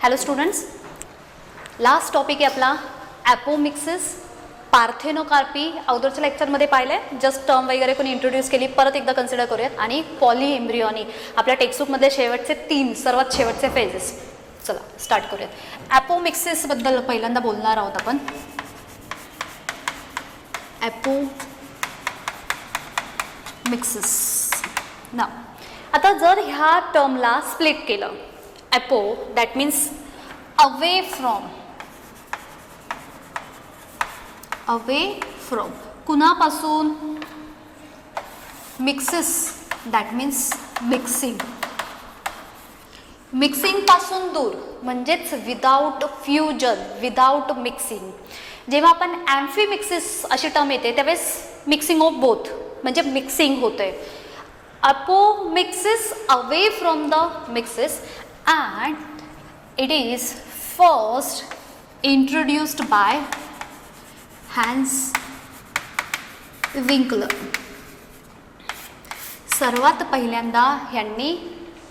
Hello students, last topic आहे आपला ॲपोमिक्सिस parthenocarpy. अगोदरच्या लेक्चरमध्ये पाहिलं आहे, जस्ट टर्म वगैरे कोणी इंट्रोड्यूस केली, परत एकदा कन्सिडर करूयात. आणि पॉली एम्ब्रिओनी आपल्या टेक्स्टबुकमधले सर्वात शेवटचे फेजेस. चला स्टार्ट करूयात. ॲपोमिक्सिसबद्दल पहिल्यांदा बोलणार आहोत आपण. ॲपोमिक्सिस ना, आता जर ह्या टर्मला स्प्लिट केलं, apo that means away from कुणापासून, मिक्सिस दॅट मीन्स मिक्सिंग पासून दूर, म्हणजेच विदाउट फ्युजन, विदाउट मिक्सिंग. जेव्हा आपण ॲम्फिमिक्सिस अशी टर्म येते त्यावेळेस मिक्सिंग ऑफ बोथ, म्हणजे मिक्सिंग होतंय. Apomixis away from the mixes, and it is first introduced by Hans Winkler. सर्वात पहिल्यांदा ह्यांनी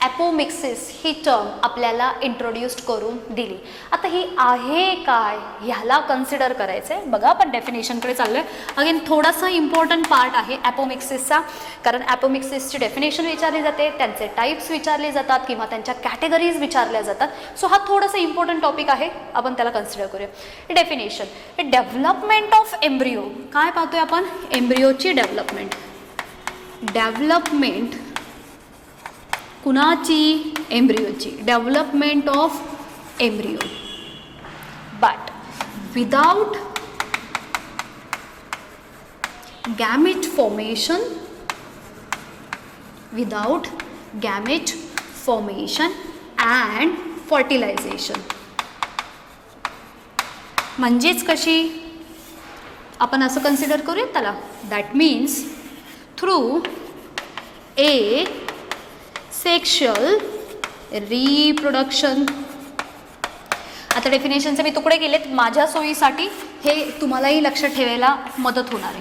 ॲपोमिक्सिस ही टर्म आपल्याला इंट्रोड्यूस्ड करून दिली. आता ही आहे काय ह्याला कन्सिडर करायचं आहे. बघा, आपण डेफिनेशनकडे चाललो आहे. अगेन थोडासा इम्पॉर्टंट पार्ट आहे ॲपोमिक्सिसचा, कारण ॲपोमिक्सिसची डेफिनेशन विचारली जाते, त्यांचे टाईप्स विचारले जातात किंवा त्यांच्या कॅटेगरीज विचारल्या जातात. सो हा थोडासा इम्पॉर्टंट टॉपिक आहे, आपण त्याला कन्सिडर करूया. Definition, development of embryo. काय पाहतोय आपण? एम्ब्रिओची डेव्हलपमेंट कुणाची? एम्ब्रिओची. Development of embryo, but without gamete formation and fertilization. म्हणजेच कशी आपण असं कन्सिडर करूया त्याला, that means through asexual reproduction. आता डेफिनेशनचे मी तुकडे केलेत माझ्या सोयीसाठी, हे तुम्हालाही लक्षात ठेवायला मदत होणार आहे.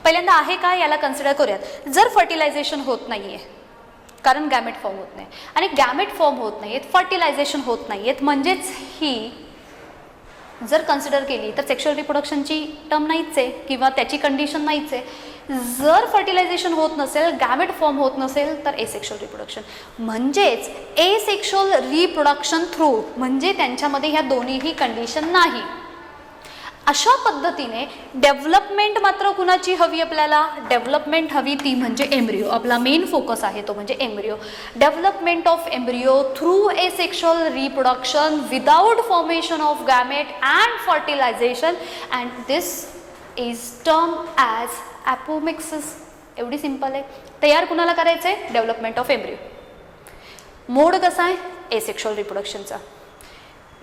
पहिल्यांदा आहे का याला कन्सिडर करूयात. जर फर्टिलायझेशन होत नाही आहे, कारण गॅमेट फॉर्म होत नाही, आणि गॅमेट फॉर्म होत नाही आहेत, फर्टिलायझेशन होत नाही आहेत, म्हणजेच ही जर कन्सिडर केली तर सेक्शुअल रिप्रोडक्शनची टर्म नाहीच आहे किंवा त्याची कंडिशन नाहीच आहे. जर फर्टिलायझेशन होत नसेल, गॅमेट फॉर्म होत नसेल, तर एसेक्शुअल रिप्रोडक्शन. म्हणजेच एसेक्शुअल रिप्रोडक्शन थ्रू, म्हणजे त्यांच्यामध्ये ह्या दोन्हीही कंडिशन नाही. अशा पद्धतीने डेव्हलपमेंट मात्र कुणाची हवी आपल्याला? डेव्हलपमेंट हवी ती म्हणजे एम्ब्रिओ. आपला मेन फोकस आहे तो म्हणजे embryo. Development of embryo through asexual reproduction without formation of gamete and fertilization, and this is term as apomixis. एवढी सिंपल आहे. तयार कुणाला करायचं आहे? Development of embryo. मोड कसा आहे? एसेक्शुअल रिप्रोडक्शनचा.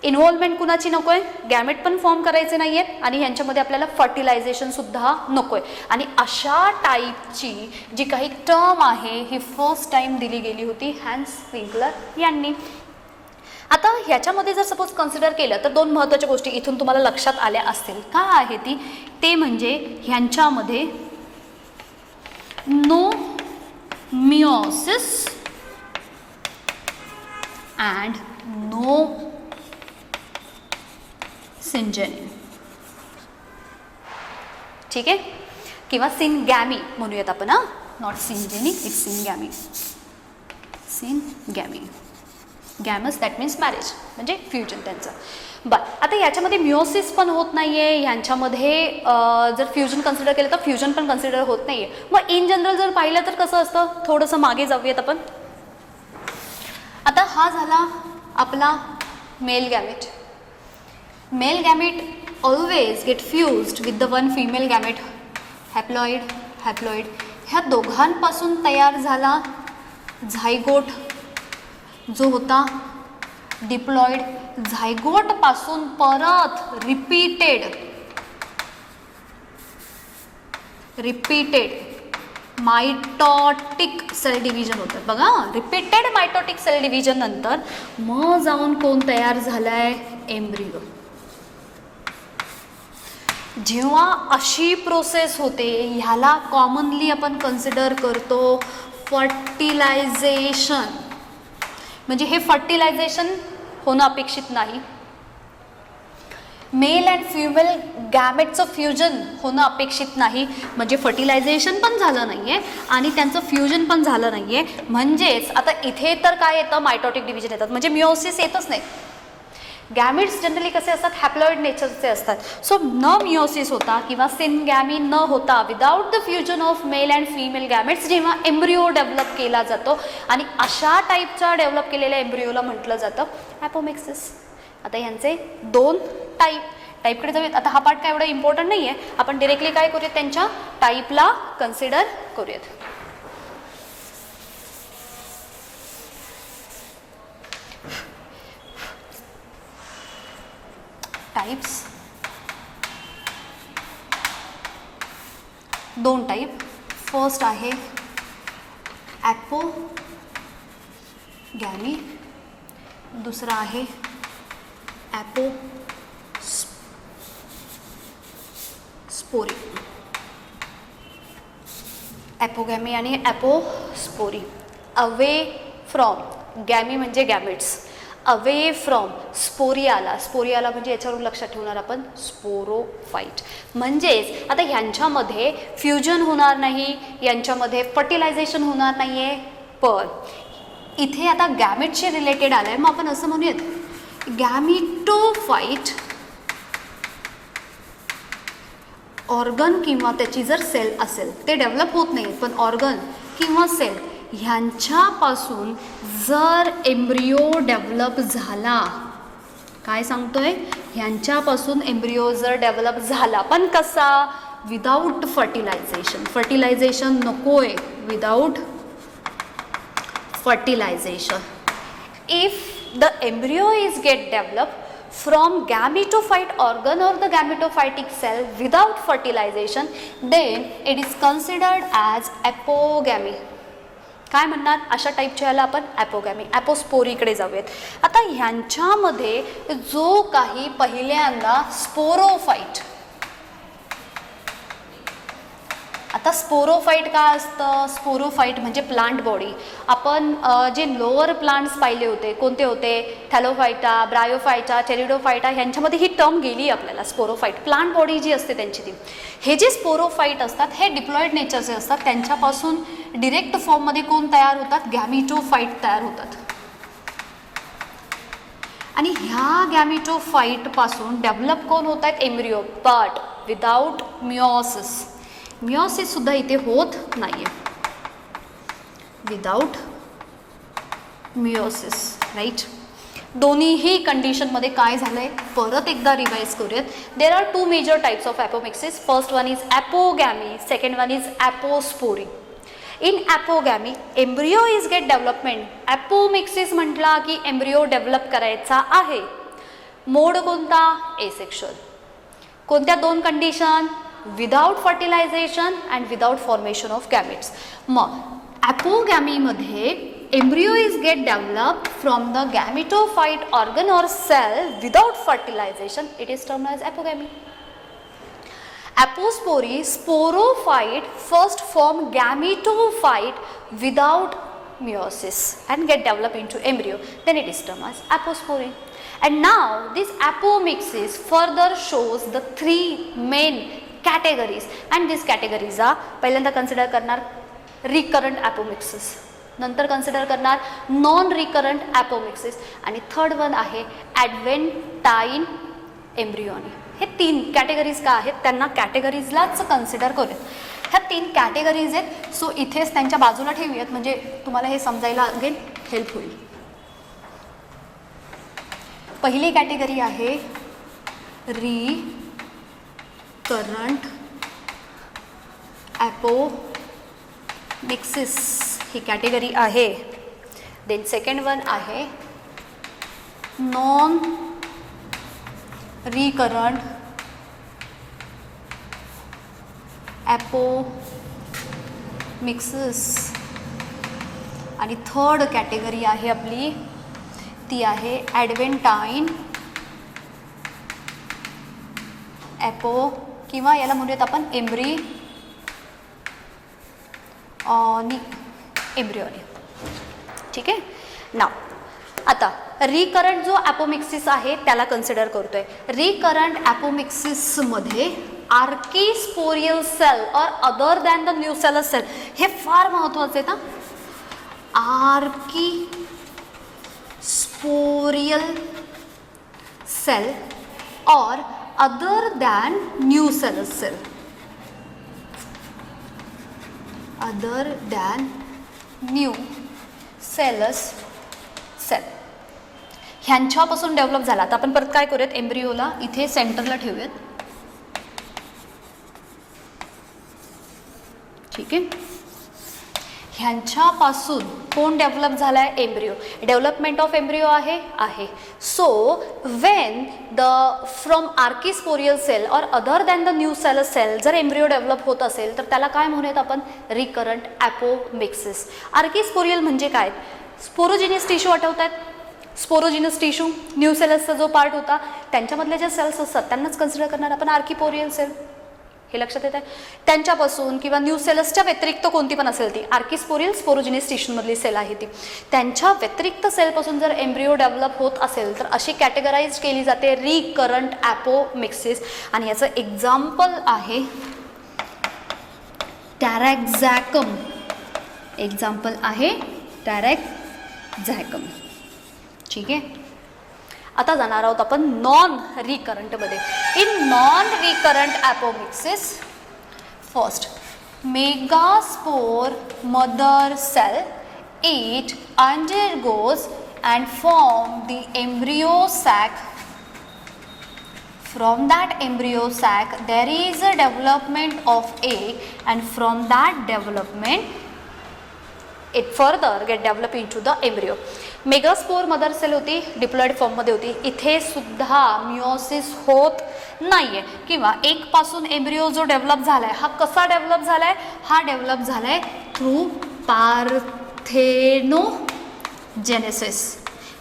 इन्व्हॉल्वमेंट कुणाची नको आहे? गॅमेट पण फॉर्म करायचे नाही आहेत आणि ह्यांच्यामध्ये आपल्याला फर्टिलायझेशनसुद्धा नको आहे. आणि अशा टाईपची जी काही टर्म आहे ही फर्स्ट टाईम दिली गेली होती हॅन्स विंकलर यांनी. आता ह्याच्यामध्ये जर सपोज कन्सिडर केलं तर दोन महत्त्वाच्या गोष्टी इथून तुम्हाला लक्षात आल्या असतील. काय आहे ती? ते म्हणजे ह्यांच्यामध्ये no meiosis and no syngeny. ठीक आहे, किंवा सिनगॅमी म्हणूयात आपण. Not syngeny, it's syngamy. Gamos that means marriage, म्हणजे फ्युजन त्यांचं. बरं, आता याच्यामध्ये मिओसिस पण होत नाही आहे, ह्यांच्यामध्ये जर फ्युजन कन्सिडर केलं तर फ्युजन पण कन्सिडर होत नाही आहे. मग इन जनरल जर पाहिलं तर कसं असतं? थोडंसं मागे जाऊयात आपण. आता हा झाला आपला male gamete. Male gamete always get fused with the one female gamete, haploid. ह्या दोघांपासून तयार झाला झायगोट जो होता डिप्लॉइड. झायगोटपासून परत रिपीटेड मायटोटिक सेल डिव्हिजन होतं. बघा, रिपीटेड मायटोटिक सेल डिव्हिजन नंतर मग जाऊन कोण तयार झालाय? एम्ब्रिओ. जेव्हा अशी प्रोसेस होते ह्याला कॉमनली आपण कन्सिडर करतो फर्टिलायझेशन. म्हणजे हे फर्टिलायझेशन होणं अपेक्षित नाही. मेल अँड फिमेल गॅमेटचं फ्युजन होणं अपेक्षित नाही, म्हणजे फर्टिलायझेशन पण झालं नाही आहे आणि त्यांचं फ्युजन पण झालं नाही आहे. म्हणजेच आता इथे तर काय येतं, मायटोटिक डिव्हिजन येतात, म्हणजे मिओसिस येतच नाही. गॅमेट्स जनरली कसे असतात, हॅप्लॉइड नेचरचे असतात. सो न मिओसिस होता किंवा सिनगॅमी न होता, without the fusion of male and female gametes जेव्हा एम्ब्रिओ डेव्हलप केला जातो आणि अशा टाईपच्या डेव्हलप केलेल्या एम्ब्रिओला म्हटलं जातं ॲपोमिक्सिस. आता यांचे 2 टाईपकडे जाऊयात. आता हा पार्ट काय एवढा इम्पॉर्टंट नाही आहे, आपण डिरेक्टली काय करूयात, त्यांच्या टाईपला कन्सिडर करूयात. Types 2 type. फर्स्ट आहे ॲपोगॅमी, दुसरा आहे ॲपोस्पोरी. ॲपोगॅमी आणि ॲपोस्पोरी. अवे फ्रॉम, गॅमी म्हणजे गॅमेट्स, अवे फ्रॉम स्पोरियाला. स्पोरियाला म्हणजे याच्यावरून लक्षात ठेवणार आपण स्पोरोफाईट. म्हणजेच आता ह्यांच्यामध्ये फ्युजन होणार नाही, यांच्यामध्ये फर्टिलायझेशन होणार नाही आहे. पण इथे आता गॅमेटशी रिलेटेड आलं आहे, मग आपण असं म्हणूयात गॅमिटोफाईट ऑर्गन किंवा त्याची जर सेल असेल, ते डेव्हलप होत नाही, पण ऑर्गन किंवा सेल ह्यांच्यापासून जर एम्ब्रिओ डेव्हलप झाला, काय सांगतोय, ह्यांच्यापासून एम्ब्रिओ जर डेव्हलप झाला, पण कसा, विदाऊट फर्टिलायझेशन. फर्टिलायझेशन नकोय, without fertilisation. If the embryo is get develop from gametophyte organ or the gametophytic cell without fertilization, then it is considered as apogamy. काय म्हणणार, अशा टाईपच्या याला आपण ॲपोगॅमी. ॲपोस्पोरीकडे जाऊयात. आता ह्यांच्यामध्ये जो काही पहिल्यांदा स्पोरोफाईट, आता स्पोरोफाईट काय असतं, स्पोरोफाईट म्हणजे प्लांट बॉडी. आपण जे लोअर प्लांट्स पाहिले होते, कोणते होते, थॅलोफायटा, ब्रायोफायटा, टेरिडोफायटा, ह्यांच्यामध्ये ही टर्म गेली आपल्याला, स्पोरोफाईट. प्लांट बॉडी जी असते त्यांची ती. हे जे स्पोरोफाईट असतात हे डिप्लॉइड नेचरचे असतात, त्यांच्यापासून डिरेक्ट फॉर्ममध्ये कोण तयार होतात, गॅमिटोफाईट तयार होतात. आणि ह्या गॅमिटोफाईटपासून डेव्हलप कोण होत आहेत, embryo, but without meiosis. Meiosis सुद्धा इथे होत नाहीये, विदाऊट मिओसिस, राईट. दोन्हीही कंडिशनमध्ये काय झालंय, परत एकदा रिवाइज करूयात. There are 2 major types of apomixis. First one is apogamy, second one is apospory. In apogamy embryo is get development. Apomixis म्हटला की एम्ब्रिओ डेव्हलप करायचा आहे. मोड कोणता, एसेक्शुअल. कोणत्या 2 condition, without fertilization and without formation of gametes. मग ॲपोगॅमीमध्ये embryo is get develop from the gametophyte organ or cell without fertilization, it is termed as apogamy. Apospory, sporophyte first form gametophyte without meiosis and get developed into embryo, then it is termed as apospory. And now this apomixis further shows the 3 main categories, and these categories are, पहिल्यांदा consider करणार recurrent ॲपोमिक्सिस, नंतर consider करणार non recurrent ॲपोमिक्सिस, आणि third one आहे ॲडव्हेंटाईन embryony. हे 3 categories का आहेत, त्यांना कॅटेगरीजलाच कन्सिडर करूयात. ह्या 3 कॅटेगरीज आहेत, सो इथेच त्यांच्या बाजूला ठेवूयात, म्हणजे तुम्हाला हे समजायला अगेन हेल्प होईल. पहिली कॅटेगरी आहे रिकरंट ॲपोमिक्सिस, ही कॅटेगरी आहे. देन सेकंड वन आहे नॉन रिकरंट ॲपोमिक्सिस, आणि थर्ड कॅटेगरी आहे आपली, ती आहे ॲडव्हेंटाईन ॲपो, किंवा याला म्हणूयात आपण एम्ब्रिओनी. ठीक आहे. नाव आता रिकरंट जो ॲपोमिक्सिस आहे त्याला कन्सिडर करतोय. रिकरंट ॲपोमिक्सिसमध्ये archesporial cell or other than the nucellus cell हे फार महत्त्वाचे आहेत. Archesporial cell or other than nucellus cell, other than nucellus cell ह्यांच्यापासून डेव्हलप झाला. आता आपण परत काय करूयात, एम्ब्रिओला इथे सेंटरला ठेवूयात. ठीक आहे, ह्यांच्यापासून कोण डेव्हलप झाला आहे, एम्ब्रिओ. डेव्हलपमेंट ऑफ एम्ब्रिओ आहे. So when the from archesporial cell or other than the nucellus cell जर एम्ब्रिओ डेव्हलप होत असेल तर त्याला काय म्हणूयात आपण, रिकरंट ॲपोमिक्सिस. आर्किस्पोरियल म्हणजे काय, स्पोरोजिनियस टिश्यू आठवतात, स्पोरोजिनस टिश्यू न्यूसेलसचा जो पार्ट होता त्यांच्यामधले जे सेल्स असतात त्यांनाच कन्सिडर करणार आपण आर्किपोरियल सेल. हे लक्षात येत आहे. त्यांच्यापासून किंवा न्यूसेलसच्या व्यतिरिक्त कोणती पण असेल ती आर्किस्पोरियल स्पोरोजिनस टिश्यूमधली सेल आहे ती, त्यांच्या व्यतिरिक्त सेलपासून जर एम्ब्रिओ डेव्हलप होत असेल तर अशी कॅटेगराईज केली जाते रिकरंट ॲपोमिक्सिस. आणि याचं एक्झाम्पल आहे टॅरॅक्झॅकम. एक्झाम्पल आहे टॅरॅक्झॅकम. ठीक आहे, आता जाणार आहोत आपण नॉन रिकरंटमध्ये. In non recurrent apomixis first megaspore mother cell it undergoes and form the embryo sac. From that embryo sac there is a development of egg and from that development it further get developed into the embryo. Megaspore mother cell होती, diploid फॉर्ममध्ये होती. इथे सुद्धा meiosis होत नाही आहे किंवा एक पासून एम्ब्रिओ जो डेव्हलप झाला आहे हा कसा डेव्हलप झाला आहे, हा डेव्हलप झाला आहे थ्रू पार्थेनोजेनेसिस.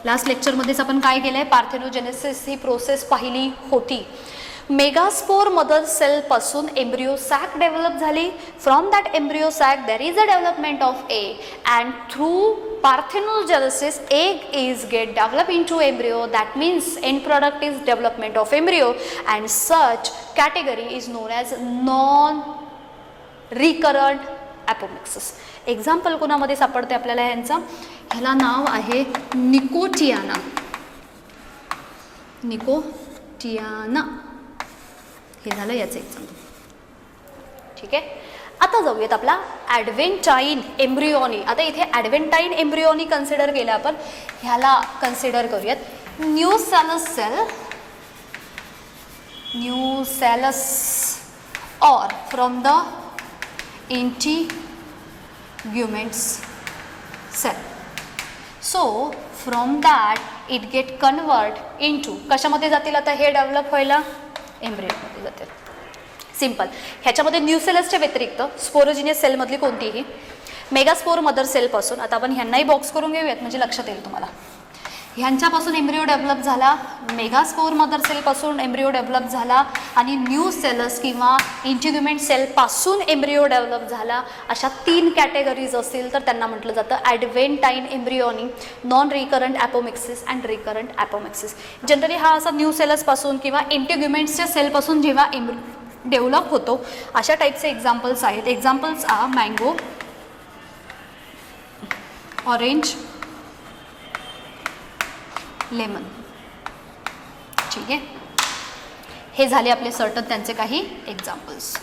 लास्ट लेक्चरमध्येच आपण काय केलं आहे, पार्थेनोजेनेसिस ही प्रोसेस पाहिली होती. मेगास्पोर मदर सेलपासून एम्ब्रिओ सॅक डेव्हलप झाली. From that embryo sac there is a development of egg and through parthenogenesis egg is get developed into embryo. That means end product is development of embryo and such category is known as non recurrent apomixis. Example कोणामध्ये सापडते आपल्याला ह्यांचं, ह्याला नाव आहे Nicotiana. Nicotiana हे झालं याचं example. ठीक आहे, आता जाऊयात आपला ॲडव्हेंटाईन एम्ब्रिओनी. आता इथे ॲडव्हेंटाईन एम्ब्रिओनी कन्सिडर केलं आपण, ह्याला कन्सिडर करूयात nucellus cell. Nucellus or from the integuments cell. So from that it get convert into कशामध्ये जातील, आता हे डेव्हलप व्हायला एम्ब्रिओमध्ये जातील. सिंपल. ह्याच्यामध्ये न्यूसेलसच्या व्यतिरिक्त स्पोरोजिनियस सेलमधली कोणतीही मेगास्पोर मदर सेलपासून, आता आपण ह्यांनाही बॉक्स करून घेऊयात म्हणजे लक्षात येईल तुम्हाला. ह्यांच्यापासून एम्ब्रिओ डेव्हलप झाला, मेगास्पोर मदर सेलपासून एम्ब्रिओ डेव्हलप झाला आणि न्यूसेलस किंवा इंटिग्युमेंट सेलपासून एम्ब्रिओ डेव्हलप झाला. अशा 3 कॅटेगरीज असतील तर त्यांना म्हटलं जातं adventive embryony, non recurrent apomixis and recurrent apomixis. Generally हा असा न्यूसेलसपासून किंवा इंटिग्युमेंट्सच्या सेलपासून जेव्हा डेव्हलप होतो अशा टाईपचे एक्झाम्पल्स आहेत. एक्झाम्पल्स आ मँगो, ऑरेंज, लेमन. ठीक आहे, हे झाले आपले सर्टन त्यांचे काही एक्झाम्पल्स.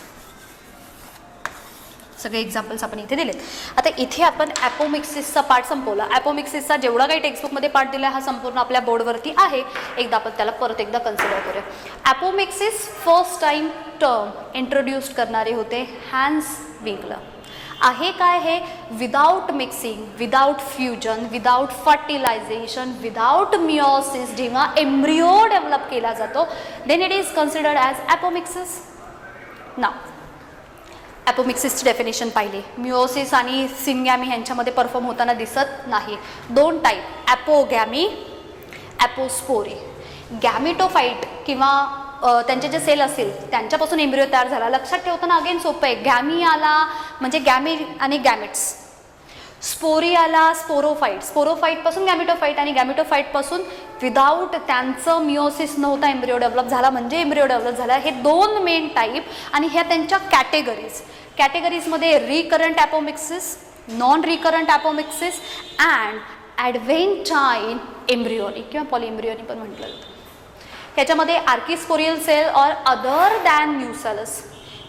सगळे एक्झाम्पल्स आपण इथे दिलेत. आता इथे आपण ॲपोमिक्सिसचा पार्ट संपवला. ॲपोमिक्सिसचा जेवढा काही टेक्स्टबुकमध्ये पार्ट दिला हा संपूर्ण आपल्या बोर्डवरती आहे. एकदा आपण त्याला परत एकदा कन्सिडर करूया. Apomixis first time term introduce करणारे होते हॅन्स विंगलर. आहे काय हे, without mixing, without fusion, without fertilization, without meiosis जेव्हा एम्ब्रिओ डेव्हलप केला जातो then it is considered as apomixis. नाव ॲपोमिक्सिसची डेफिनेशन पाहिली, मिओसिस आणि सिनगॅमी ह्यांच्यामध्ये परफॉर्म होताना दिसत नाही. 2 टाईप, ॲपोगॅमी, ॲपोस्पोरी. गॅमिटोफाईट किंवा त्यांचे जे सेल असतील त्यांच्यापासून एम्ब्रिओ तयार झाला. लक्षात ठेवताना अगेन सोपं आहे, गॅमी आला म्हणजे गॅमी आणि गॅमेट्स. स्पोरियाला स्पोरोफाईट, स्पोरोफाईटपासून गॅमिटोफाईट आणि गॅमिटोफाईटपासून विदाऊट त्यांचं मिओसिस नव्हता एम्ब्रिओ डेव्हलप झाला म्हणजे एम्ब्रिओ डेव्हलप झाला. हे दोन मेन टाईप आणि ह्या त्यांच्या कॅटेगरीजमध्ये recurrent apomixis, non recurrent apomixis and adventive embryony किंवा पॉलिएम्ब्रिओनी पण म्हटलं जातं. ह्याच्यामध्ये archesporial cell or other than nucellus,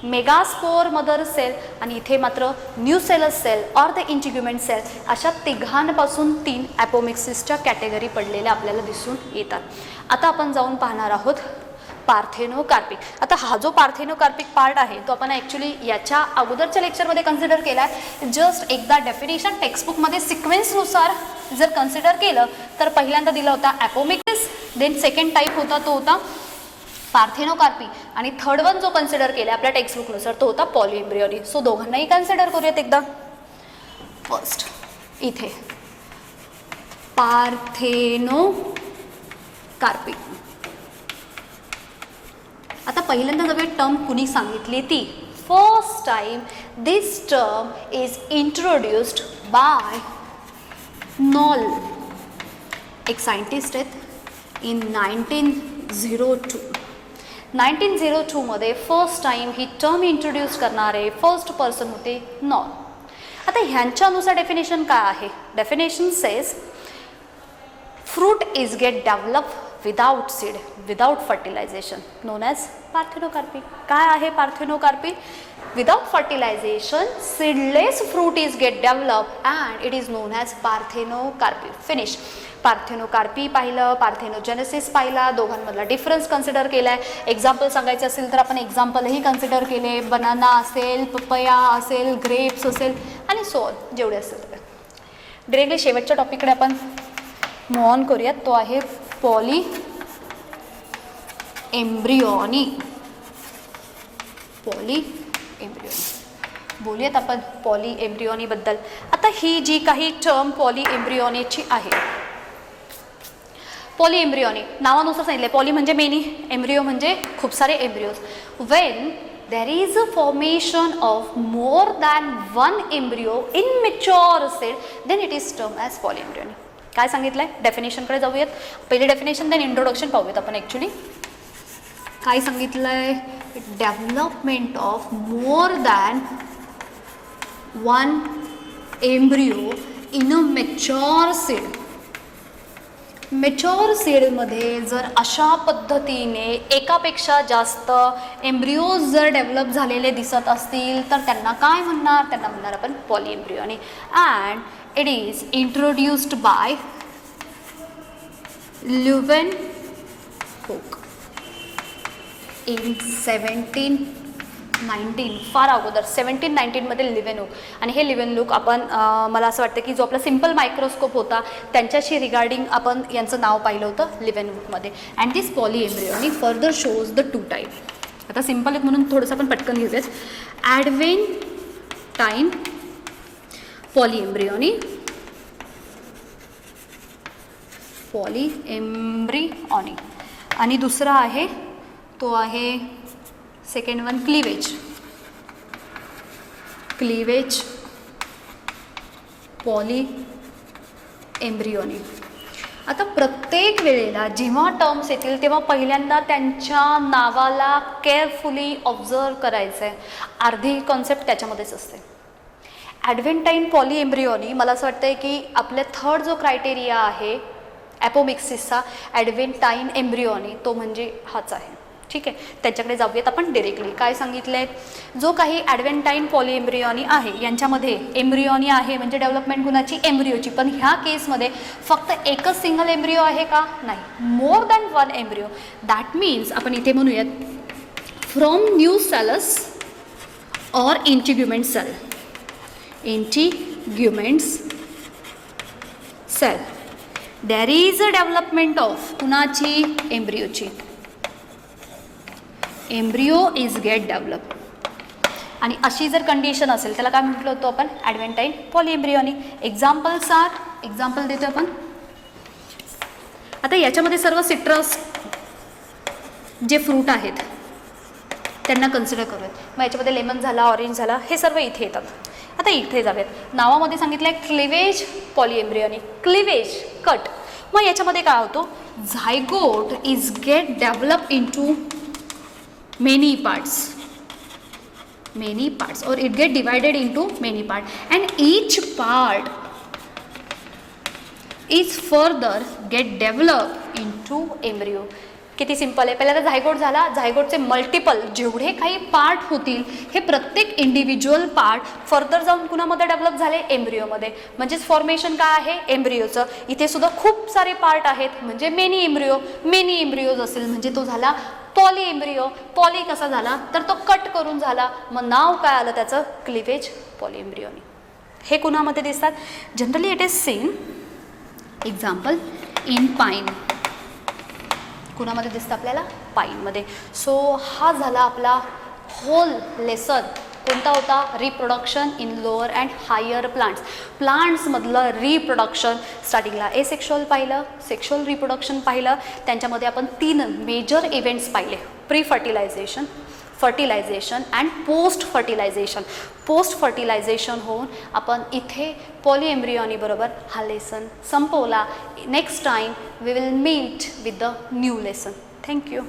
megaspore mother cell आणि इथे मात्र nucellus cell or the integument cell, अशा तिघांपासून 3 ॲपोमिक्सिसच्या कॅटेगरी पडलेल्या आपल्याला दिसून येतात. आता आपण जाऊन पाहणार आहोत पार्थेनोकार्पिक. आता हा जो पार्थेनोकार्पिक पार्ट आहे तो आपण ॲक्च्युली याच्या अगोदरच्या लेक्चरमध्ये कन्सिडर केला आहे. जस्ट एकदा डेफिनेशन टेक्स्टबुकमध्ये सिक्वेन्सनुसार जर कन्सिडर केलं तर पहिल्यांदा दिला होता ॲपोमिक्सिस, देन सेकंड टाईप होता तो होता पार्थेनोकार्पी आणि थर्ड वन जो कन्सिडर केला आपल्या टेक्स्टबुकनुसार तो होता पॉलिएम्ब्रिओनी. सो दोघांनाही कन्सिडर करूयात एकदा. फर्स्ट इथे पार्थेनोकार्पी. आता पहिल्यांदा जर टर्म कुणी सांगितली ती first time this term is introduced by Noll, एक सायंटिस्ट आहेत इन 1902. 1902 फर्स्ट टाइम ही टर्म इंट्रोड्यूस करणारे फर्स्ट पर्सन होते नॉल. आता ह्यांच्यानुसार डेफिनेशन काय आहे? Definition says fruit is get develop without seed, without fertilisation, known as parthenocarpy. काय आहे parthenocarpy? Without fertilisation seedless fruit is get develop and it is known as parthenocarpy. Finish. Parthenocarpy पाहिलं, parthenogenesis पाहिला, दोघांमधला difference consider केला आहे. Example सांगायचे असेल तर आपण एक्झाम्पलही कन्सिडर केले. बनाना असेल, पपया असेल, ग्रेप्स असेल आणि सो ऑन, जेवढे असेल ते. डिरेक्टली शेवटच्या टॉपिककडे आपण मूव्ह ऑन करूयात. तो आहे पॉलिएम्ब्रिओनी. बोलूयात आपण पॉलिएम्ब्रिओनीबद्दल. आता ही जी काही टर्म पॉलिएम्ब्रिओनीची आहे, पॉलिएम्ब्रिओनी नावानुसार सांगितले. पॉली म्हणजे मेनी, एम्ब्रिओ म्हणजे खूप सारे embryos. When there is a formation of more than one embryo in mature cell then it is term as polyembryony. काय सांगितलं आहे? डेफिनेशनकडे जाऊयात. पहिली डेफिनेशन देन इंट्रोडक्शन पाहूयात आपण. ॲक्च्युली काय सांगितलं आहे? Development of more than one embryo in a mature cell. Mature सेलमध्ये जर अशा पद्धतीने एकापेक्षा जास्त एम्ब्रिओज जर डेव्हलप झालेले दिसत असतील तर त्यांना काय म्हणणार? त्यांना म्हणणार आपण polyembryony. And it is introduced by Leeuwenhoek in 1719. फार अगोदर 1719 लिव्हेनहूक. आणि हे लिव्हेनहूक आपण मला असं वाटतं की जो आपला सिम्पल मायक्रोस्कोप होता त्यांच्याशी रिगार्डिंग आपण यांचं नाव पाहिलं होतं लिव्हेनहूकमध्ये. And this polyembryony further shows the 2 type. आता सिम्पल आहेत म्हणून थोडंसं आपण पटकन घेऊयाच. ॲडव्हेंटाईन पॉलिएम्ब्रिओनी, पॉलिएम्ब्रिओनी. आणि दुसरा आहे तो आहे सेकंड वन क्लीवेज पॉलिएम्ब्रिओनी. आता प्रत्येक वेळेला जेव्हा टर्म्स येतील तेव्हा पहिल्यांदा त्यांच्या नावाला केअरफुली ऑब्झर्व करायचं आहे. अर्धी कॉन्सेप्ट त्याच्यामध्येच असते. ॲडव्हेंटाईन पॉलिएम्ब्रिओनी मला असं वाटतं आहे की आपल्या थर्ड जो क्रायटेरिया आहे ॲपोमिक्सिसचा ॲडव्हेंटाईन एम्ब्रिओनी तो म्हणजे हाच आहे. ठीक आहे, त्याच्याकडे जाऊयात आपण डिरेक्टली. काय सांगितलं आहे? जो काही ॲडव्हेंटाईन पॉलिएम्ब्रिओनी आहे यांच्यामध्ये एम्ब्रिओनी आहे म्हणजे डेव्हलपमेंट कुणाची? एम्ब्रिओची. पण ह्या केसमध्ये फक्त एकच सिंगल एम्ब्रिओ आहे का? नाही, more than one embryo. That means आपण इथे म्हणूयात from nucellus or integument cell. Integuments cell there is a development of कुणाची? एम्ब्रिओची. Embryo is get develop. आणि अशी जर कंडिशन असेल त्याला काय म्हटलं होतं आपण? ॲडव्हेंटाईन पॉलिएम्ब्रिओनी. एक्झाम्पल्स आर, एक्झाम्पल देतो आपण. आता याच्यामध्ये सर्व सिट्रस जे फ्रूट आहेत त्यांना कन्सिडर करूयात. मग याच्यामध्ये लेमन झाला, ऑरेंज झाला, हे सर्व इथे येतात. आता इथे जाऊयात. नावामध्ये सांगितलं आहे क्लिवेज पॉलिएम्ब्रियोनिक, क्लिवेज कट. मग याच्यामध्ये काय होतो, zygote is get develop into many parts or it get divided into many parts and each part is further get developed into embryo. किती सिंपल आहे. पहिल्यांदा झायगोट झाला, झायगोटचे मल्टिपल जेवढे काही पार्ट होतील हे प्रत्येक इंडिव्हिज्युअल पार्ट फर्दर जाऊन कुणामध्ये डेव्हलप झाले, एम्ब्रिओमध्ये. म्हणजेच फॉर्मेशन काय आहे, एम्ब्रिओचं. इथे सुद्धा खूप सारे पार्ट आहेत म्हणजे मेनी एम्ब्रिओज असेल म्हणजे तो झाला पॉली एम्ब्रिओ. पॉली कसा झाला तर तो कट करून झाला, मग नाव काय आलं त्याचं, क्लिवेज पॉलिएम्ब्रियोनिक. हे कुणामध्ये दिसतात, generally it is seen example in pine. कुणामध्ये दिसतं आपल्याला, पाईनमध्ये. सो हा झाला आपला होल लेसन. कोणता होता, reproduction in lower and higher प्लांट्समधलं रिप्रोडक्शन. स्टार्टिंगला एसेक्शुअल पाहिलं, सेक्शुअल रिप्रोडक्शन पाहिलं, त्यांच्यामध्ये आपण 3 मेजर इव्हेंट्स पाहिले, pre fertilization, fertilization and post fertilization होऊन आपण इथे पॉलिएम्ब्रियोनी बरोबर हा लेसन संपवला. Next time we will meet with the new lesson. Thank you.